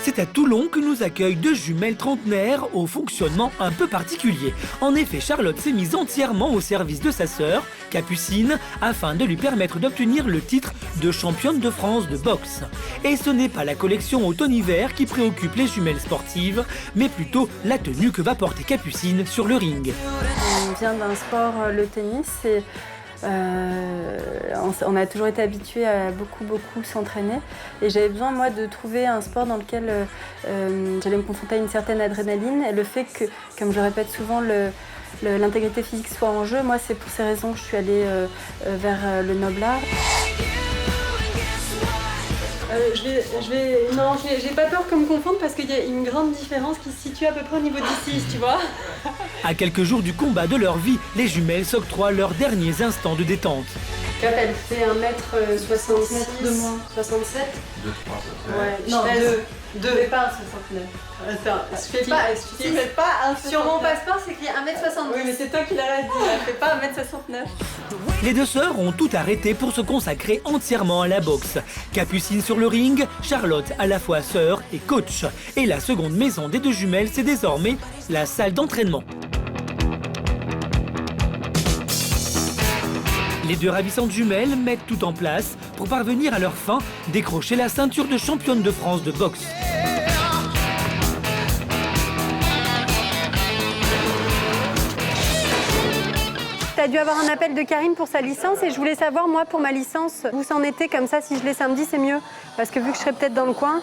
C'est à Toulon que nous accueillent deux jumelles trentenaires au fonctionnement un peu particulier. En effet, Charlotte s'est mise entièrement au service de sa sœur, Capucine, afin de lui permettre d'obtenir le titre de championne de France de boxe. Et ce n'est pas la collection automne-hiver qui préoccupe les jumelles sportives, mais plutôt la tenue que va porter Capucine sur le ring. On vient d'un sport, le tennis, et on a toujours été habitué à beaucoup s'entraîner. Et j'avais besoin, moi, de trouver un sport dans lequel j'allais me confronter à une certaine adrénaline. Et le fait que, comme je répète souvent, l'intégrité physique soit en jeu, moi, c'est pour ces raisons que je suis allée vers le noble art. Non, j'ai pas peur qu'on me confonde parce qu'il y a une grande différence qui se situe à peu près au niveau d'ici, tu vois. À quelques jours du combat de leur vie, les jumelles s'octroient leurs derniers instants de détente. Elle fait 1m66 de moins. 67 2,3 ouais, non, 2. Je fais pas un 69. Attends, je fais pas un 69. Sur mon passeport, c'est qu'il y a 1m70. Oui, mais c'est toi qui l'as dit, elle fait pas 1m69. Les deux sœurs ont tout arrêté pour se consacrer entièrement à la boxe. Capucine sur le ring, Charlotte à la fois sœur et coach. Et la seconde maison des deux jumelles, c'est désormais la salle d'entraînement. Les deux ravissantes jumelles mettent tout en place pour parvenir à leur fin, décrocher la ceinture de championne de France de boxe. Tu as dû avoir un appel de Karine pour sa licence et je voulais savoir, moi, pour ma licence, où c'en était, comme ça, si je l'ai samedi, c'est mieux. Parce que vu que je serai peut-être dans le coin...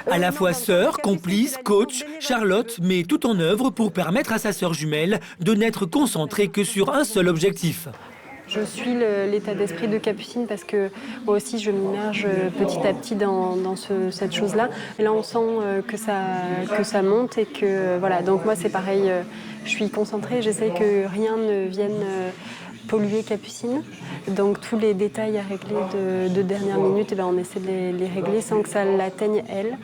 À la fois sœur, complice, coach, Charlotte met tout en œuvre pour permettre à sa sœur jumelle de n'être concentrée que sur un seul objectif. Je suis l'état d'esprit de Capucine parce que moi aussi je m'immerge petit à petit dans cette chose-là. Et là on sent que ça monte et que voilà, donc moi c'est pareil, je suis concentrée, j'essaie que rien ne vienne polluer Capucine. Donc tous les détails à régler de dernière minute, eh ben, on essaie de les régler sans que ça l'atteigne elle.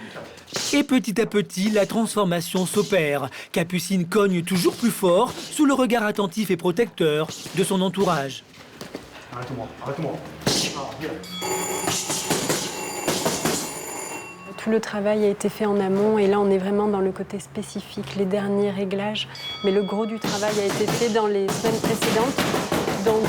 Et petit à petit, la transformation s'opère. Capucine cogne toujours plus fort sous le regard attentif et protecteur de son entourage. Arrête-moi. Tout le travail a été fait en amont et là on est vraiment dans le côté spécifique, les derniers réglages. Mais le gros du travail a été fait dans les semaines précédentes. Donc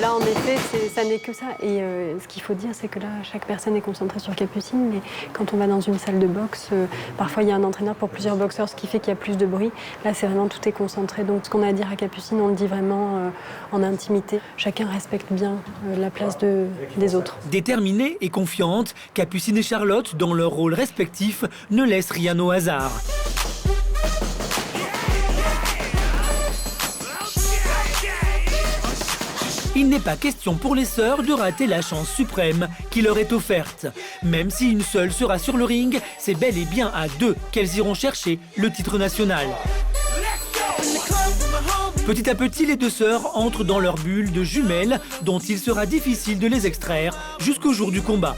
là, en effet, ça n'est que ça. Et ce qu'il faut dire, c'est que là, chaque personne est concentrée sur Capucine. Mais quand on va dans une salle de boxe, parfois, il y a un entraîneur pour plusieurs boxeurs, ce qui fait qu'il y a plus de bruit. Là, c'est vraiment tout est concentré. Donc ce qu'on a à dire à Capucine, on le dit vraiment en intimité. Chacun respecte bien la place des autres. Déterminée et confiante, Capucine et Charlotte, dans leur rôle respectif, ne laissent rien au hasard. Il n'est pas question pour les sœurs de rater la chance suprême qui leur est offerte. Même si une seule sera sur le ring, c'est bel et bien à deux qu'elles iront chercher le titre national. Petit à petit, les deux sœurs entrent dans leur bulle de jumelles dont il sera difficile de les extraire jusqu'au jour du combat.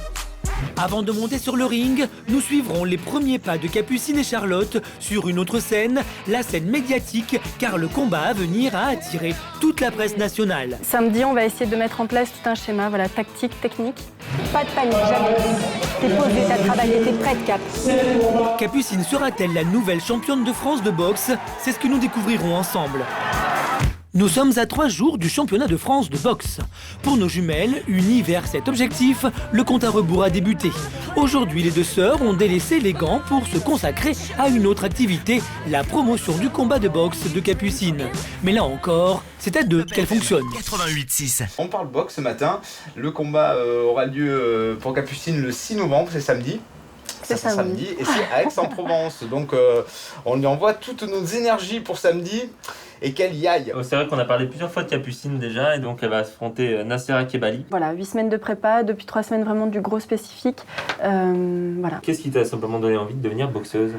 Avant de monter sur le ring, nous suivrons les premiers pas de Capucine et Charlotte sur une autre scène, la scène médiatique, car le combat à venir a attiré toute la presse nationale. Samedi, on va essayer de mettre en place tout un schéma, voilà, tactique, technique. Pas de panique, jamais. T'es posé, t'as travaillé, t'es prête, Cap. Capucine sera-t-elle la nouvelle championne de France de boxe? C'est ce que nous découvrirons ensemble. Nous sommes à 3 jours du championnat de France de boxe. Pour nos jumelles, unies vers cet objectif, le compte à rebours a débuté. Aujourd'hui, les deux sœurs ont délaissé les gants pour se consacrer à une autre activité, la promotion du combat de boxe de Capucine. Mais là encore, c'est à deux qu'elle fonctionne. 88.6. On parle boxe ce matin. Le combat aura lieu pour Capucine le 6 novembre, c'est samedi. C'est samedi. Et c'est à Aix-en-Provence. Donc on lui envoie toutes nos énergies pour samedi. Et qu'elle y aille. C'est vrai qu'on a parlé plusieurs fois de Capucine déjà, et donc elle va affronter Nassera Kebali. Voilà, 8 semaines de prépa, depuis 3 semaines vraiment du gros spécifique. Voilà. Qu'est-ce qui t'a simplement donné envie de devenir boxeuse?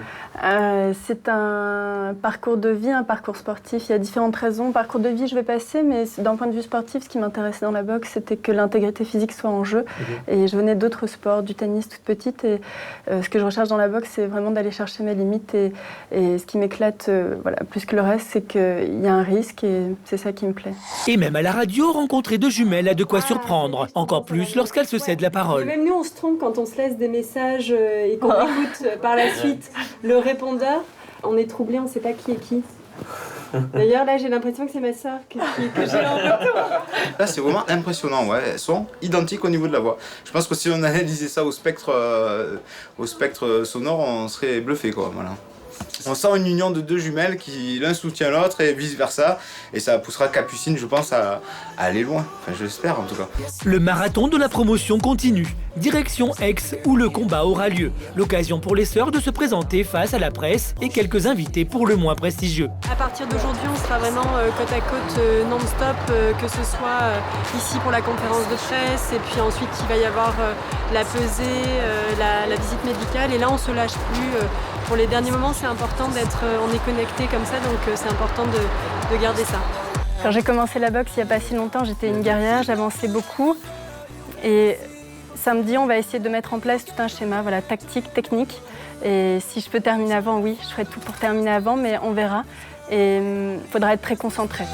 C'est un parcours de vie, un parcours sportif. Il y a différentes raisons. Parcours de vie, je vais passer, mais d'un point de vue sportif, ce qui m'intéressait dans la boxe, c'était que l'intégrité physique soit en jeu. Et je venais d'autres sports, du tennis toute petite. Et ce que je recherche dans la boxe, c'est vraiment d'aller chercher mes limites. Et ce qui m'éclate, voilà, plus que le reste, c'est que y a un risque et c'est ça qui me plaît. Et même à la radio, rencontrer deux jumelles a de quoi surprendre. Encore plus lorsqu'elles se cèdent la parole. Même nous, on se trompe quand on se laisse des messages et qu'on écoute par la suite le répondeur. On est troublé, on ne sait pas qui est qui. D'ailleurs, là, j'ai l'impression que c'est ma sœur que j'ai en retour. Là, c'est vraiment impressionnant, ouais. Elles sont identiques au niveau de la voix. Je pense que si on analysait ça au spectre sonore, on serait bluffé, quoi. Voilà. On sent une union de deux jumelles qui l'un soutient l'autre et vice versa. Et ça poussera Capucine, je pense, à aller loin. Enfin, je l'espère en tout cas. Le marathon de la promotion continue. Direction Aix où le combat aura lieu. L'occasion pour les sœurs de se présenter face à la presse et quelques invités pour le moins prestigieux. À partir d'aujourd'hui, on sera vraiment côte à côte non-stop, que ce soit ici pour la conférence de presse et puis ensuite il va y avoir la pesée, la visite médicale et là on se lâche plus. Pour les derniers moments, c'est important on est connecté comme ça, donc c'est important de garder ça. Quand j'ai commencé la boxe il n'y a pas si longtemps, j'étais une guerrière, j'avançais beaucoup et samedi, on va essayer de mettre en place tout un schéma, voilà, tactique, technique. Et si je peux terminer avant, oui, je ferai tout pour terminer avant, mais on verra. Et il faudra être très concentré.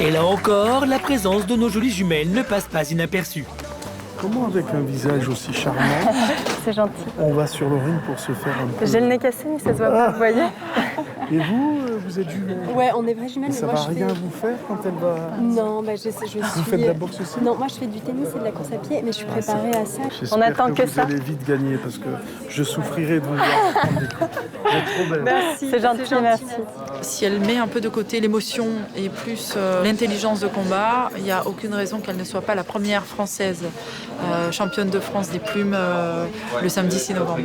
Et là encore, la présence de nos jolies jumelles ne passe pas inaperçue. Comment avec un visage aussi charmant, C'est gentil. on va sur le ring pour se faire un peu... J'ai le nez cassé, mais ça se voit pas, vous voyez. Et vous êtes jumelles? Ouais, on est vraies jumelles, Ça mais moi va rien vous faire quand elle va... Non, bah, je suis... Vous faites de la boxe aussi? Non, moi je fais du tennis et de la course à pied, mais je suis préparée à ça. J'espère On attend que vous ça. allez vite gagner parce que je souffrirai de vous voir prendre des coups. Vous êtes trop belle. Merci, c'est gentil, merci. Si elle met un peu de côté l'émotion et plus l'intelligence de combat, il n'y a aucune raison qu'elle ne soit pas la première française championne de France des plumes le samedi 6 novembre.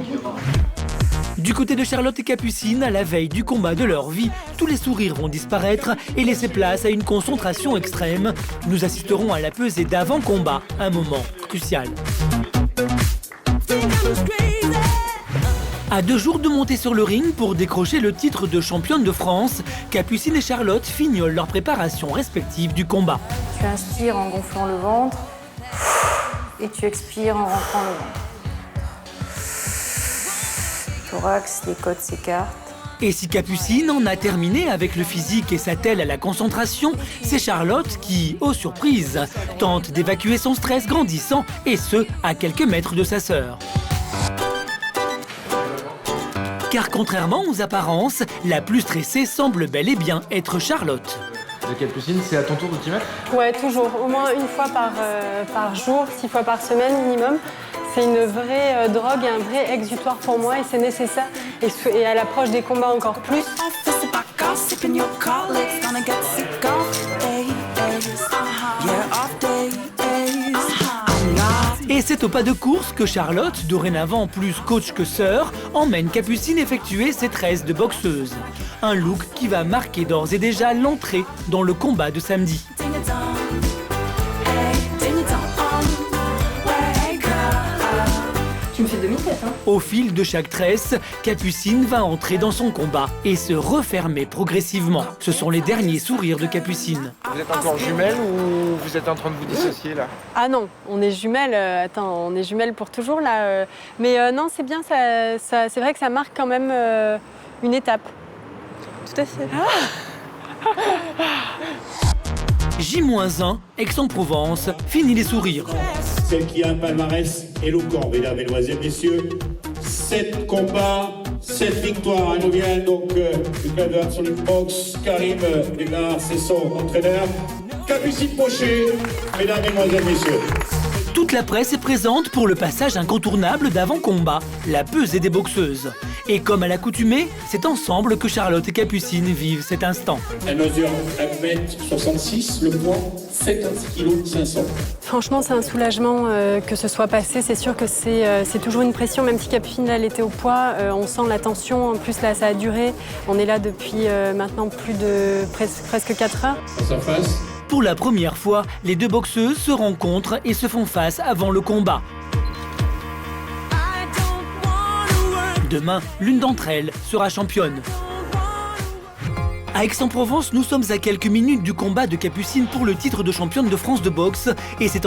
Du côté de Charlotte et Capucine, à la veille du combat de leur vie, tous les sourires vont disparaître et laisser place à une concentration extrême. Nous assisterons à la pesée d'avant-combat, un moment crucial. À 2 jours de monter sur le ring pour décrocher le titre de championne de France, Capucine et Charlotte fignolent leur préparation respective du combat. Tu inspires en gonflant le ventre et tu expires en rentrant le ventre. Thorax, les côtes s'écartent. Et si Capucine en a terminé avec le physique et s'attelle à la concentration, c'est Charlotte qui, aux surprises, tente d'évacuer son stress grandissant, et ce, à quelques mètres de sa sœur. Car contrairement aux apparences, la plus stressée semble bel et bien être Charlotte. De Capucine, c'est à ton tour de t'y mettre? Ouais, toujours. Au moins une fois par jour, 6 fois par semaine minimum. C'est une vraie drogue et un vrai exutoire pour moi et c'est nécessaire. Et à l'approche des combats encore plus. Et c'est au pas de course que Charlotte, dorénavant plus coach que sœur, emmène Capucine effectuer ses tresses de boxeuse. Un look qui va marquer d'ores et déjà l'entrée dans le combat de samedi. Tu me fais demi-tête, hein? Au fil de chaque tresse, Capucine va entrer dans son combat et se refermer progressivement. Ce sont les derniers sourires de Capucine. Vous êtes encore jumelles ou vous êtes en train de vous dissocier là? Ah non, on est jumelles. Attends, on est jumelles pour toujours là. Mais non, c'est bien. C'est vrai que ça marque quand même une étape. Tout à fait. J-1, Aix-en-Provence, fini les sourires. Celle qui a un palmarès éloquent, mesdames, mesdemoiselles, messieurs. 7 combats, 7 victoires. Elle nous vient donc du club de Absolute Box. Karim Dugard, c'est son entraîneur. Capucine Pochet, mesdames, mesdemoiselles, messieurs. Toute la presse est présente pour le passage incontournable d'avant-combat, la pesée des boxeuses. Et comme à l'accoutumée, c'est ensemble que Charlotte et Capucine vivent cet instant. Elle mesure 1m66, le poids 7,5 kg. Franchement, c'est un soulagement que ce soit passé. C'est sûr que c'est toujours une pression, même si Capucine, là, elle était au poids. On sent la tension. En plus, là, ça a duré. On est là depuis maintenant plus de presque 4 heures. Face à face. Pour la première fois, les deux boxeuses se rencontrent et se font face avant le combat. Demain, l'une d'entre elles sera championne. À Aix-en-Provence, nous sommes à quelques minutes du combat de Capucine pour le titre de championne de France de boxe et c'est